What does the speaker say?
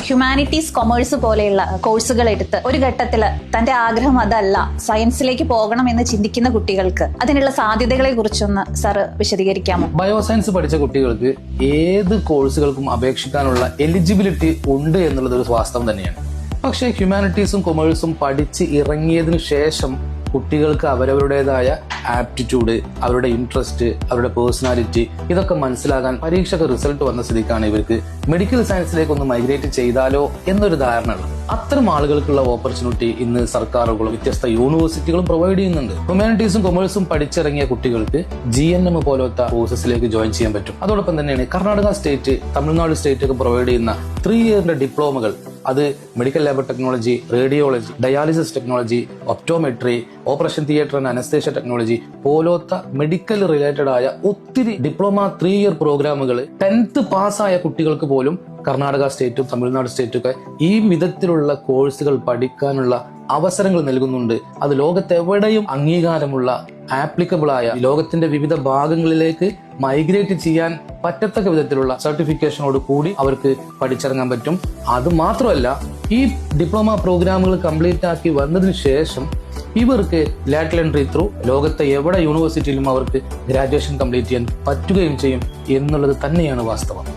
Humanities commerce പോലെയുള്ള കോഴ്സുകൾ എടുത്ത് ഒരു ഘട്ടത്തിൽ തന്റെ ആഗ്രഹം അതല്ല സയൻസിലേക്ക് പോകണം എന്ന് ചിന്തിക്കുന്ന കുട്ടികൾക്ക് അതിനുള്ള സാധ്യതകളെ കുറിച്ചൊന്ന് സാർ വിശദീകരിക്കാമോ? ബയോസയൻസ് പഠിച്ച കുട്ടികൾക്ക് ഏത് കോഴ്സുകൾക്കും അപേക്ഷിക്കാനുള്ള എലിജിബിലിറ്റി ഉണ്ട് എന്നുള്ളത് ഒരു വാസ്തവം തന്നെയാണ്. പക്ഷേ ഹ്യൂമാനിറ്റീസും കൊമേഴ്സും പഠിച്ച് ഇറങ്ങിയതിനു ശേഷം കുട്ടികൾക്ക് അവരവരുടേതായ ആപ്റ്റിറ്റ്യൂഡ്, അവരുടെ ഇൻട്രസ്റ്റ്, അവരുടെ പേഴ്സണാലിറ്റി ഇതൊക്കെ മനസ്സിലാകാൻ പരീക്ഷയ്ക്ക് റിസൾട്ട് വന്ന സ്ഥിതിക്കാണ് ഇവർക്ക് മെഡിക്കൽ സയൻസിലേക്ക് ഒന്ന് മൈഗ്രേറ്റ് ചെയ്താലോ എന്നൊരു ധാരണ ഉള്ളത്. അത്തരം ആളുകൾക്കുള്ള ഓപ്പർച്യൂണിറ്റി ഇന്ന് സർക്കാരുകളും വ്യത്യസ്ത യൂണിവേഴ്സിറ്റികളും പ്രൊവൈഡ് ചെയ്യുന്നുണ്ട്. ഹ്യൂമാനിറ്റീസും കൊമേഴ്സും പഠിച്ചിറങ്ങിയ കുട്ടികൾക്ക് GNM പോലത്തെ കോഴ്സസിലേക്ക് ജോയിൻ ചെയ്യാൻ പറ്റും. അതോടൊപ്പം തന്നെയാണ് കർണാടക സ്റ്റേറ്റ്, തമിഴ്നാട് സ്റ്റേറ്റ് ഒക്കെ പ്രൊവൈഡ് ചെയ്യുന്ന 3 ഇയറിന്റെ ഡിപ്ലോമകൾ, അത് medical lab technology, radiology, dialysis technology, optometry, operation theatre and anaesthesia technology പോലത്തെ മെഡിക്കൽ റിലേറ്റഡ് ആയ ഒത്തിരി ഡിപ്ലോമ 3 ഇയർ പ്രോഗ്രാമുകൾ 10th പാസ്സായ കുട്ടികൾക്ക് പോലും കർണാടക സ്റ്റേറ്റും തമിഴ്നാട് സ്റ്റേറ്റും ഒക്കെ ഈ വിധത്തിലുള്ള കോഴ്സുകൾ പഠിക്കാനുള്ള അവസരങ്ങൾ നൽകുന്നുണ്ട്. അത് ലോകത്തെവിടെയും അംഗീകാരമുള്ള ആപ്ലിക്കബിൾ ആയ ലോകത്തിന്റെ വിവിധ ഭാഗങ്ങളിലേക്ക് മൈഗ്രേറ്റ് ചെയ്യാൻ പറ്റത്തക്ക വിധത്തിലുള്ള സർട്ടിഫിക്കേഷനോട് കൂടി അവർക്ക് പഠിച്ചിറങ്ങാൻ പറ്റും. അത് മാത്രമല്ല, ഈ ഡിപ്ലോമ പ്രോഗ്രാമുകൾ കംപ്ലീറ്റ് ആക്കി വന്നതിന് ശേഷം ഇവർക്ക് ലാറ്ററൽ എൻട്രി ത്രൂ ലോകത്തെ എവിടെ യൂണിവേഴ്സിറ്റിയിലും അവർക്ക് ഗ്രാജുവേഷൻ കംപ്ലീറ്റ് ചെയ്യാൻ പറ്റുകയും ചെയ്യും എന്നുള്ളത് തന്നെയാണ് വാസ്തവം.